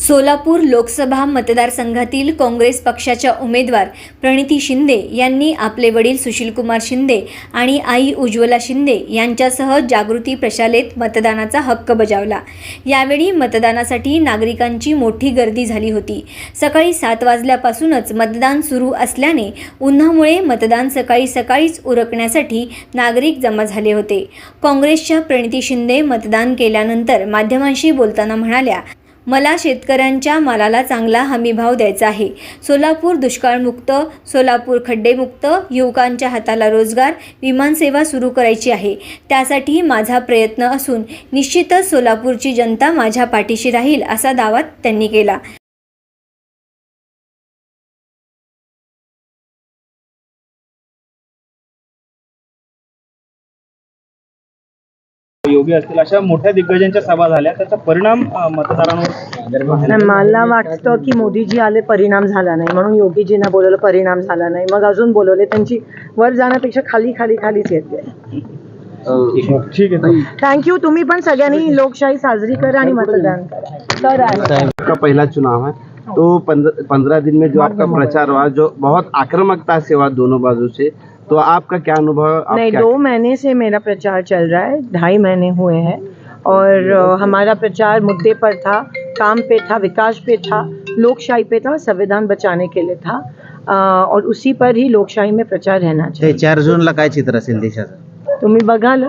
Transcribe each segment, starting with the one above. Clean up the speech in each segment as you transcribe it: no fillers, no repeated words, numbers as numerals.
सोलापूर लोकसभा मतदारसंघातील काँग्रेस पक्षाच्या उमेदवार प्रणिती शिंदे यांनी आपले वडील सुशीलकुमार शिंदे आणि आई उज्ज्वला शिंदे यांच्यासह जागृती प्रशालेत मतदानाचा हक्क बजावला। यावेळी मतदानासाठी नागरिकांची मोठी गर्दी झाली होती। सकाळी 7 वाजल्यापासूनच मतदान सुरू असल्याने उन्हामुळे मतदान सकाळीच उरकण्यासाठी नागरिक जमा झाले होते। काँग्रेसच्या प्रणिती शिंदे मतदान केल्यानंतर माध्यमांशी बोलताना म्हणाल्या, मला शेतकऱ्यांच्या मालाला चांगला हमीभाव द्यायचा आहे। सोलापूर दुष्काळमुक्त, सोलापूर खड्डेमुक्त, युवकांच्या हाताला रोजगार, विमानसेवा सुरू करायची आहे। त्यासाठी माझा प्रयत्न असून निश्चितच सोलापूरची जनता माझ्या पाठीशी राहील असा दावा त्यांनी केला। योगी असतील अशा मोठ्या दिग्गजांच्या सभा झाल्या, त्याचा परिणाम मतदारांवर मला वाटतं की मोदीजी आले परिणाम झाला नाही, म्हणून योगीजींना बोलवलं परिणाम झाला नाही, मग अजून बोलवले। त्यांची वर जाण्यापेक्षा खालीच येते। ठीक आहे, थैंक यू। तुम्ही पण सगळ्यांनी लोकशाही साजरी करा आणि मतदान करा। आपका पहला चुनाव है, तो 15 दिन में जो आपका प्रचार हुआ, जो बहुत आक्रामकता से हुआ दोनों बाजू से, तो आपका क्या अनुभव? नहीं, 2 महीने से मेरा प्रचार चल रहा है, 2.5 महीने हुए हैं और हमारा प्रचार मुद्दे पर था, काम पे था, विकास पे था, लोकशाही पे था, संविधान बचाने के लिए था और उसी पर ही लोकशाही में प्रचार रहना चाहिए। 4 जूनला काय चित्र असेल देशाचं? तुम्ही बघाल।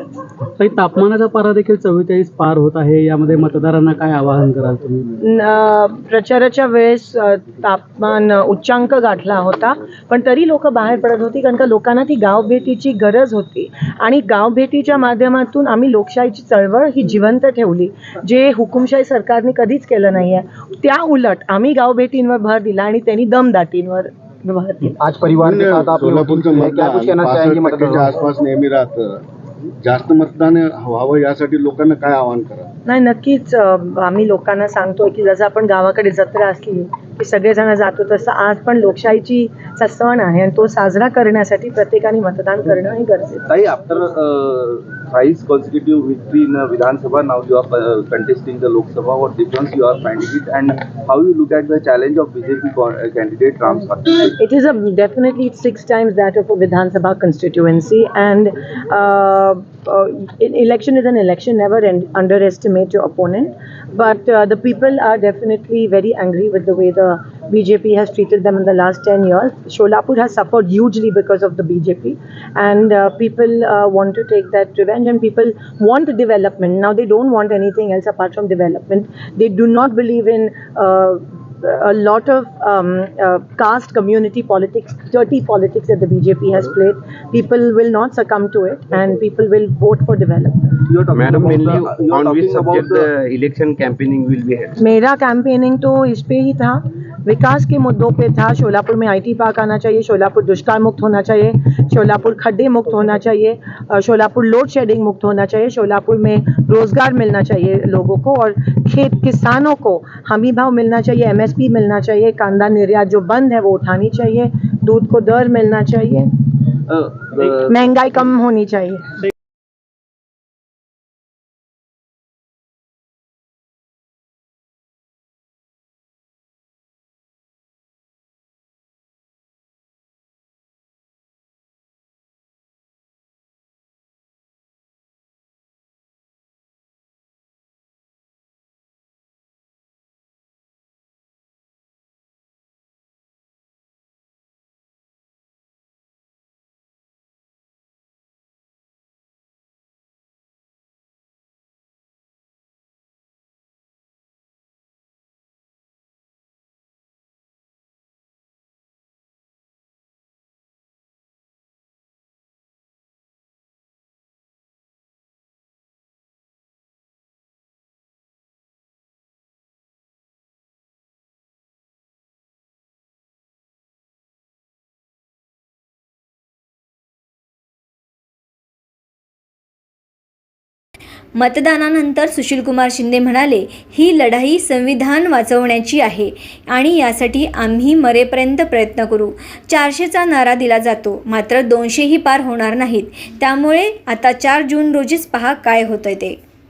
तापमानाचा पारा देखील 44 पार होत आहे, यामध्ये मतदारांना काय आवाहन कराल तुम्ही? प्रचाराच्या वेळेस तापमान उच्चांक गाठला होता, पण तरी लोक बाहेर पडत होती, कारण का लोकांना ती गावभेटीची गरज होती आणि गावभेटीच्या माध्यमातून आम्ही लोकशाहीची चळवळ ही जिवंत ठेवली, जे हुकुमशाही सरकारने कधीच केलं नाही आहे। त्या उलट आम्ही गावभेटींवर भर दिला आणि त्यांनी दमदाटींवर भर दिला। आज परिवार के साथ आप क्या कुछ कहना चाहेंगे? मतदारांच्या आसपास नेहमी राहतं, जास्त मतदान व्हावं यासाठी लोकांना काय आवाहन करा? नाही, नक्कीच आम्ही लोकांना सांगतोय की जसं आपण गावाकडे जत्रा असली की सगळेजण जातो, तसं आज पण लोकशाहीची सण आहे आणि तो साजरा करण्यासाठी प्रत्येकाने मतदान करणं हे गरजेचं आहे। After thrice consecutive victory in Vidhan Sabha, now you are contesting the Lok Sabha. What difference you are finding it, and how you look at the challenge of BJP candidate Ram Swathi? It is definitely 6 times that of a Vidhan Sabha constituency, and election is an election. Never underestimate your opponent, but the people are definitely very angry with the way the BJP has treated them in the last 10 years. Solapur has suffered hugely because of the BJP, and people want to take that revenge, and people want development. Now they don't want anything else apart from development. They do not believe in a lot of caste community politics, dirty politics that the BJP has played. People will not succumb to it, and people will vote for development. Madam, mainly on which subject the election campaigning will be held? मेरा campaigning तो इस पे ही था, विकास के मुद्दों पे था। शोलापुर में IT park आना चाहिए, शोलापुर दुष्काल मुक्त होना चाहिए, शोलापुर खड्डे मुक्त होना चाहिए, शोलापुर लोड शेडिंग मुक्त होना चाहिए, शोलापुर में रोजगार मिलना चाहिए लोगों को, और किसानों को हमी भाव मिलना चाहिए, MSP मिलना चाहिए, कांदा निर्यात जो बंद है वो उठानी चाहिए, दूध को दर मिलना चाहिए, महंगाई कम होनी चाहिए। मतदानानंतर सुशीलकुमार शिंदे म्हणाले, ही लढाई संविधान वाचवण्याची आहे आणि यासाठी आम्ही मरेपर्यंत प्रयत्न करू। 400चा नारा दिला जातो, मात्र 200 ही पार होणार नाहीत। त्यामुळे आता 4 जून रोजीच पहा काय होतंय ते।